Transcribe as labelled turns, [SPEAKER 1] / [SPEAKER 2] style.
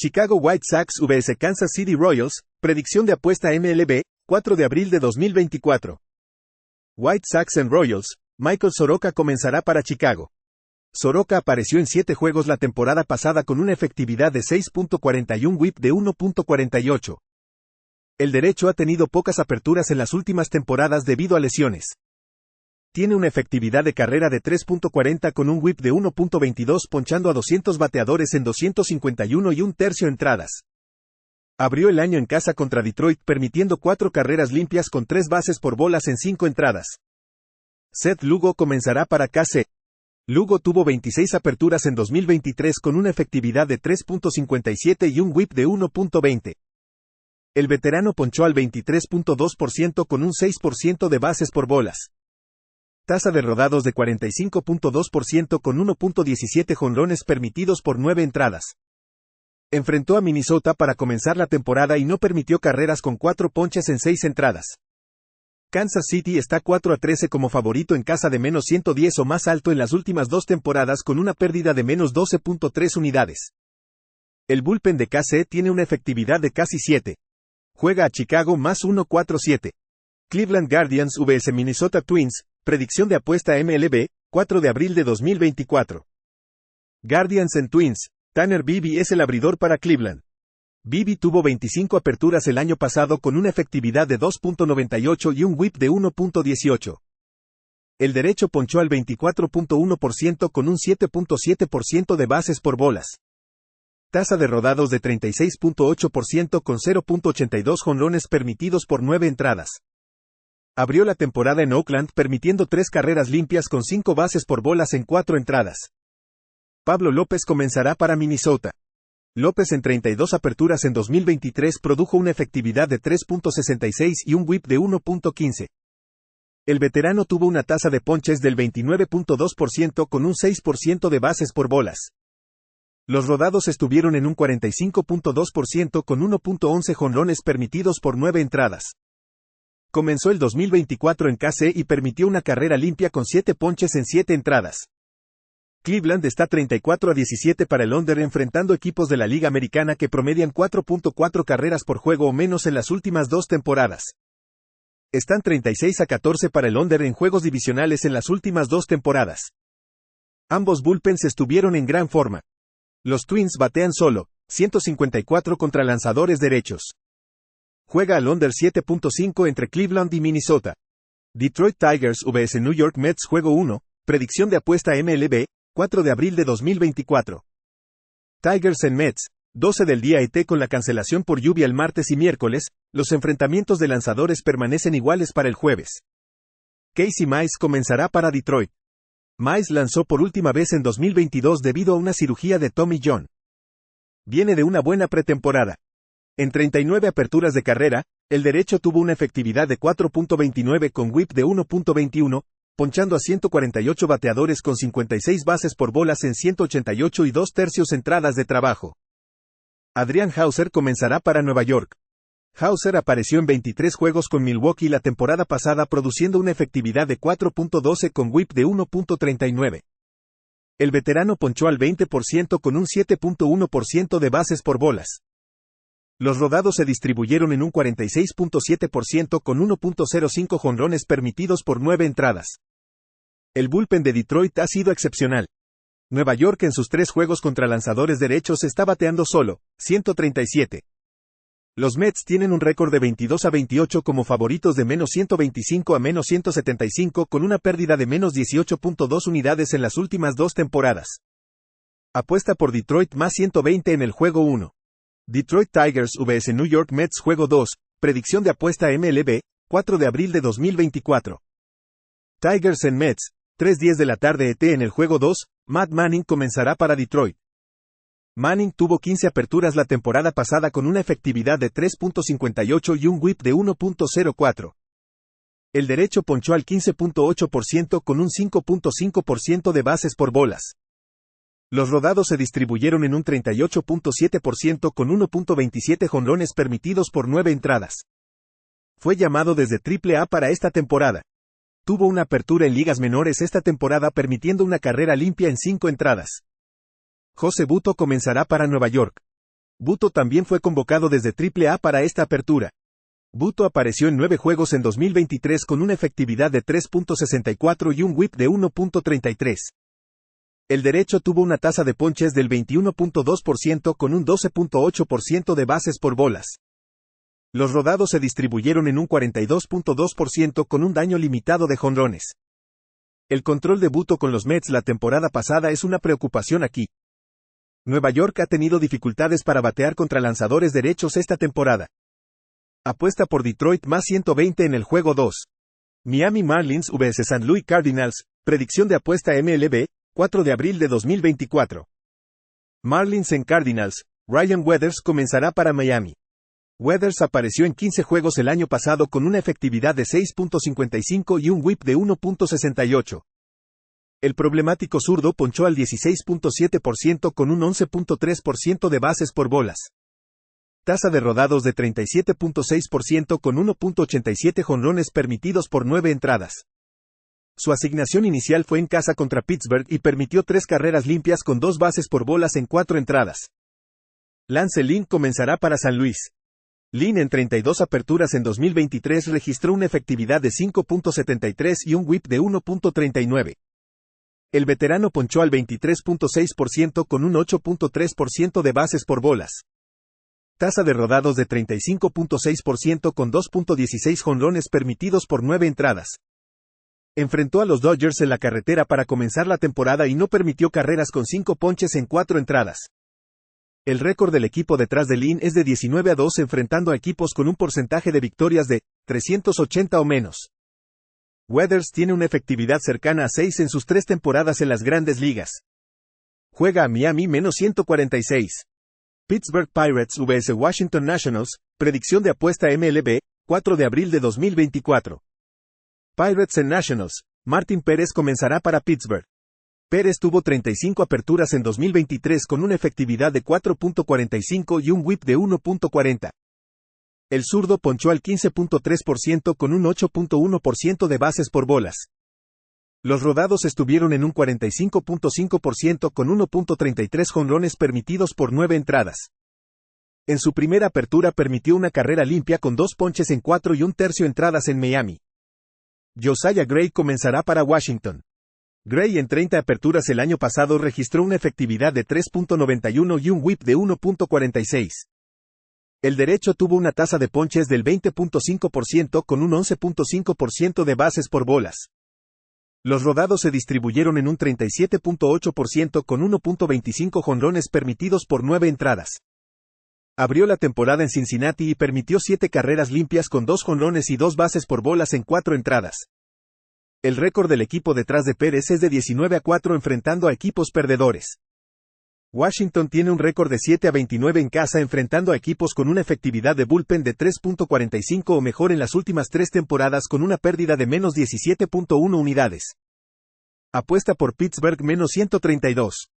[SPEAKER 1] Chicago White Sox vs Kansas City Royals, predicción de apuesta MLB, 4 de abril de 2024. White Sox en Royals, Michael Soroka comenzará para Chicago. Soroka apareció en 7 juegos la temporada pasada con una efectividad de 6.41 WHIP de 1.48. El derecho ha tenido pocas aperturas en las últimas temporadas debido a lesiones. Tiene una efectividad de carrera de 3.40 con un WHIP de 1.22 ponchando a 200 bateadores en 251 y un tercio entradas. Abrió el año en casa contra Detroit permitiendo 4 carreras limpias con 3 bases por bolas en 5 entradas. Seth Lugo comenzará para KC. Lugo tuvo 26 aperturas en 2023 con una efectividad de 3.57 y un WHIP de 1.20. El veterano ponchó al 23.2% con un 6% de bases por bolas. Tasa de rodados de 45.2% con 1.17 jonrones permitidos por 9 entradas. Enfrentó a Minnesota para comenzar la temporada y no permitió carreras con 4 ponches en 6 entradas. Kansas City está 4-13 como favorito en casa de menos 110 o más alto en las últimas 2 temporadas con una pérdida de menos 12.3 unidades. El bullpen de KC tiene una efectividad de casi 7. Juega a Chicago más 1.47. Cleveland Guardians vs Minnesota Twins, predicción de apuesta MLB, 4 de abril de 2024. Guardians en Twins, Tanner Bibee es el abridor para Cleveland. Bibee tuvo 25 aperturas el año pasado con una efectividad de 2.98 y un WHIP de 1.18. El derecho ponchó al 24.1% con un 7.7% de bases por bolas. Tasa de rodados de 36.8% con 0.82 jonrones permitidos por 9 entradas. Abrió la temporada en Oakland permitiendo 3 carreras limpias con 5 bases por bolas en 4 entradas. Pablo López comenzará para Minnesota. López en 32 aperturas en 2023 produjo una efectividad de 3.66 y un WHIP de 1.15. El veterano tuvo una tasa de ponches del 29.2% con un 6% de bases por bolas. Los rodados estuvieron en un 45.2% con 1.11 jonrones permitidos por 9 entradas. Comenzó el 2024 en KC y permitió una carrera limpia con 7 ponches en 7 entradas. Cleveland está 34-17 para el under enfrentando equipos de la Liga Americana que promedian 4.4 carreras por juego o menos en las últimas 2 temporadas. Están 36-14 para el under en juegos divisionales en las últimas 2 temporadas. Ambos bullpens estuvieron en gran forma. Los Twins batean solo, 154 contra lanzadores derechos. Juega al under 7.5 entre Cleveland y Minnesota. Detroit Tigers vs New York Mets juego 1, predicción de apuesta MLB, 4 de abril de 2024. Tigers en Mets, 12 del día ET con la cancelación por lluvia el martes y miércoles, los enfrentamientos de lanzadores permanecen iguales para el jueves. Casey Mize comenzará para Detroit. Mize lanzó por última vez en 2022 debido a una cirugía de Tommy John. Viene de una buena pretemporada. En 39 aperturas de carrera, el derecho tuvo una efectividad de 4.29 con WHIP de 1.21, ponchando a 148 bateadores con 56 bases por bolas en 188 y 2 tercios entradas de trabajo. Adrian Houser comenzará para Nueva York. Houser apareció en 23 juegos con Milwaukee la temporada pasada produciendo una efectividad de 4.12 con WHIP de 1.39. El veterano ponchó al 20% con un 7.1% de bases por bolas. Los rodados se distribuyeron en un 46.7% con 1.05 jonrones permitidos por 9 entradas. El bullpen de Detroit ha sido excepcional. Nueva York en sus 3 juegos contra lanzadores derechos está bateando solo, 137. Los Mets tienen un récord de 22-28 como favoritos de menos 125 a menos 175 con una pérdida de menos 18.2 unidades en las últimas 2 temporadas. Apuesta por Detroit más 120 en el juego 1. Detroit Tigers vs New York Mets juego 2, predicción de apuesta MLB, 4 de abril de 2024. Tigers en Mets, 3:10 de la tarde ET en el juego 2, Matt Manning comenzará para Detroit. Manning tuvo 15 aperturas la temporada pasada con una efectividad de 3.58 y un WHIP de 1.04. El derecho ponchó al 15.8% con un 5.5% de bases por bolas. Los rodados se distribuyeron en un 38.7% con 1.27 jonrones permitidos por 9 entradas. Fue llamado desde AAA para esta temporada. Tuvo una apertura en ligas menores esta temporada permitiendo una carrera limpia en 5 entradas. Jose Butto comenzará para Nueva York. Butto también fue convocado desde AAA para esta apertura. Butto apareció en 9 juegos en 2023 con una efectividad de 3.64 y un whip de 1.33. El derecho tuvo una tasa de ponches del 21.2% con un 12.8% de bases por bolas. Los rodados se distribuyeron en un 42.2% con un daño limitado de jonrones. El control de Butto con los Mets la temporada pasada es una preocupación aquí. Nueva York ha tenido dificultades para batear contra lanzadores derechos esta temporada. Apuesta por Detroit más 120 en el juego 2. Miami Marlins vs St. Louis Cardinals, predicción de apuesta MLB, 4 de abril de 2024. Marlins en Cardinals, Ryan Weathers comenzará para Miami. Weathers apareció en 15 juegos el año pasado con una efectividad de 6.55 y un whip de 1.68. El problemático zurdo ponchó al 16.7% con un 11.3% de bases por bolas. Tasa de rodados de 37.6% con 1.87 jonrones permitidos por 9 entradas. Su asignación inicial fue en casa contra Pittsburgh y permitió 3 carreras limpias con 2 bases por bolas en 4 entradas. Lance Lynn comenzará para San Luis. Lynn en 32 aperturas en 2023 registró una efectividad de 5.73 y un whip de 1.39. El veterano ponchó al 23.6% con un 8.3% de bases por bolas. Tasa de rodados de 35.6% con 2.16 jonrones permitidos por 9 entradas. Enfrentó a los Dodgers en la carretera para comenzar la temporada y no permitió carreras con 5 ponches en 4 entradas. El récord del equipo detrás de Lynn es de 19-2 enfrentando a equipos con un porcentaje de victorias de 380 o menos. Weathers tiene una efectividad cercana a 6 en sus 3 temporadas en las grandes ligas. Juega a Miami menos 146. Pittsburgh Pirates vs Washington Nationals, predicción de apuesta MLB, 4 de abril de 2024. Pirates en Nationals, Martín Pérez comenzará para Pittsburgh. Pérez tuvo 35 aperturas en 2023 con una efectividad de 4.45 y un whip de 1.40. El zurdo ponchó al 15.3% con un 8.1% de bases por bolas. Los rodados estuvieron en un 45.5% con 1.33 jonrones permitidos por 9 entradas. En su primera apertura permitió una carrera limpia con 2 ponches en 4 1/3 entradas en Miami. Josiah Gray comenzará para Washington. Gray en 30 aperturas el año pasado registró una efectividad de 3.91 y un whip de 1.46. El derecho tuvo una tasa de ponches del 20.5% con un 11.5% de bases por bolas. Los rodados se distribuyeron en un 37.8% con 1.25 jonrones permitidos por 9 entradas. Abrió la temporada en Cincinnati y permitió 7 carreras limpias con 2 jonrones y 2 bases por bolas en 4 entradas. El récord del equipo detrás de Pérez es de 19-4 enfrentando a equipos perdedores. Washington tiene un récord de 7-29 en casa enfrentando a equipos con una efectividad de bullpen de 3.45 o mejor en las últimas 3 temporadas con una pérdida de menos 17.1 unidades. Apuesta por Pittsburgh menos 132.